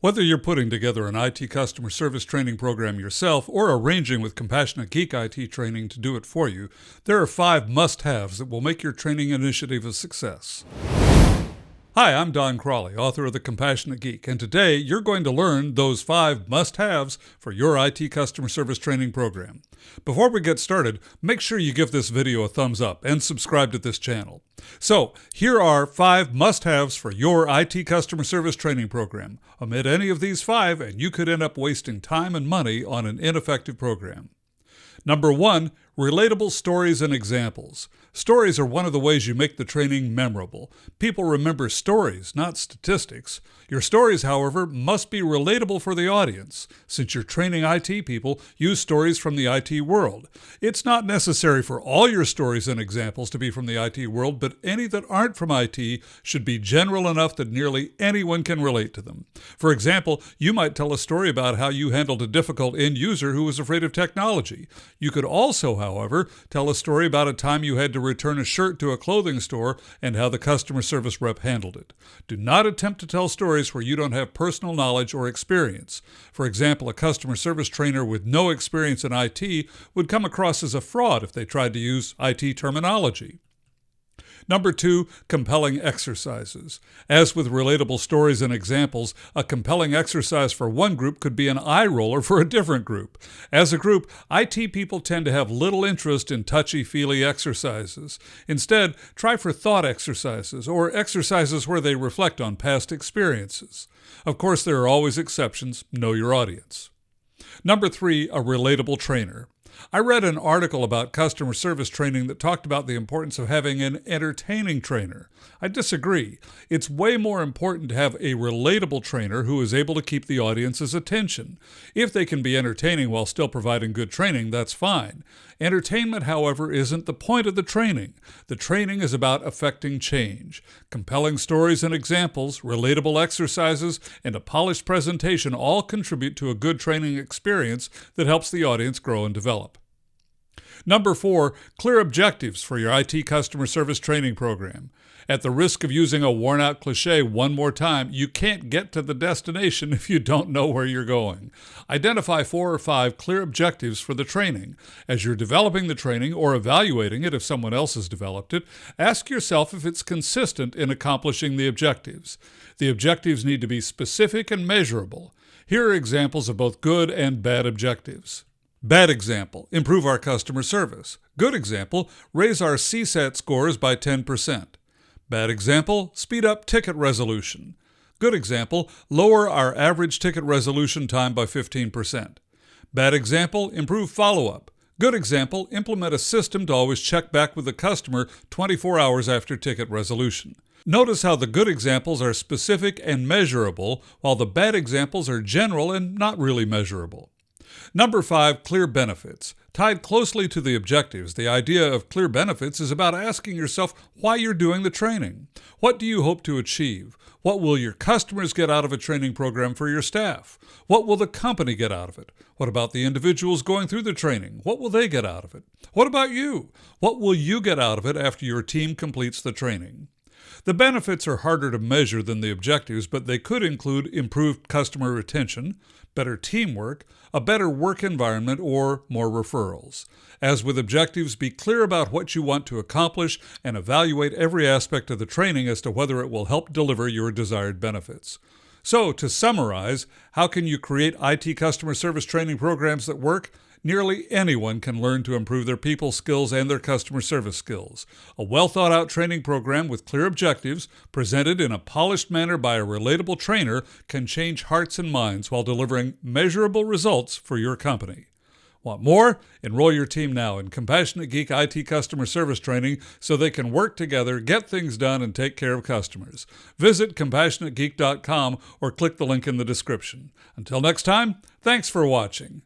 Whether you're putting together an IT customer service training program yourself or arranging with Compassionate Geek IT Training to do it for you, there are 5 must-haves that will make your training initiative a success. Hi, I'm Don Crawley, author of The Compassionate Geek, and today you're going to learn those 5 must-haves for your IT customer service training program. Before we get started, make sure you give this video a thumbs up and subscribe to this channel. So, here are 5 must-haves for your IT customer service training program. Omit any of these 5 and you could end up wasting time and money on an ineffective program. Number 1, relatable stories and examples. Stories are one of the ways you make the training memorable. People remember stories, not statistics. Your stories, however, must be relatable for the audience. Since you're training IT people, use stories from the IT world. It's not necessary for all your stories and examples to be from the IT world, but any that aren't from IT should be general enough that nearly anyone can relate to them. For example, you might tell a story about how you handled a difficult end user who was afraid of technology. You could also, however, tell a story about a time you had to return a shirt to a clothing store and how the customer service rep handled it. Do not attempt to tell stories where you don't have personal knowledge or experience. For example, a customer service trainer with no experience in IT would come across as a fraud if they tried to use IT terminology. Number 2, compelling exercises. As with relatable stories and examples, a compelling exercise for one group could be an eye roller for a different group. As a group, IT people tend to have little interest in touchy-feely exercises. Instead, try for thought exercises or exercises where they reflect on past experiences. Of course, there are always exceptions. Know your audience. Number 3, a relatable trainer. I read an article about customer service training that talked about the importance of having an entertaining trainer. I disagree. It's way more important to have a relatable trainer who is able to keep the audience's attention. If they can be entertaining while still providing good training, that's fine. Entertainment, however, isn't the point of the training. The training is about affecting change. Compelling stories and examples, relatable exercises, and a polished presentation all contribute to a good training experience that helps the audience grow and develop. Number 4, clear objectives for your IT customer service training program. At the risk of using a worn-out cliche one more time, you can't get to the destination if you don't know where you're going. Identify 4 or 5 clear objectives for the training. As you're developing the training or evaluating it if someone else has developed it, ask yourself if it's consistent in accomplishing the objectives. The objectives need to be specific and measurable. Here are examples of both good and bad objectives. Bad example, improve our customer service. Good example, raise our CSAT scores by 10%. Bad example, speed up ticket resolution. Good example, lower our average ticket resolution time by 15%. Bad example, improve follow-up. Good example, implement a system to always check back with the customer 24 hours after ticket resolution. Notice how the good examples are specific and measurable, while the bad examples are general and not really measurable. Number 5, clear benefits. Tied closely to the objectives, the idea of clear benefits is about asking yourself why you're doing the training. What do you hope to achieve? What will your customers get out of a training program for your staff? What will the company get out of it? What about the individuals going through the training? What will they get out of it? What about you? What will you get out of it after your team completes the training? The benefits are harder to measure than the objectives, but they could include improved customer retention, better teamwork, a better work environment, or more referrals. As with objectives, be clear about what you want to accomplish and evaluate every aspect of the training as to whether it will help deliver your desired benefits. So, to summarize, how can you create IT customer service training programs that work? Nearly anyone can learn to improve their people skills and their customer service skills. A well-thought-out training program with clear objectives, presented in a polished manner by a relatable trainer, can change hearts and minds while delivering measurable results for your company. Want more? Enroll your team now in Compassionate Geek IT Customer Service Training so they can work together, get things done, and take care of customers. Visit CompassionateGeek.com or click the link in the description. Until next time, thanks for watching.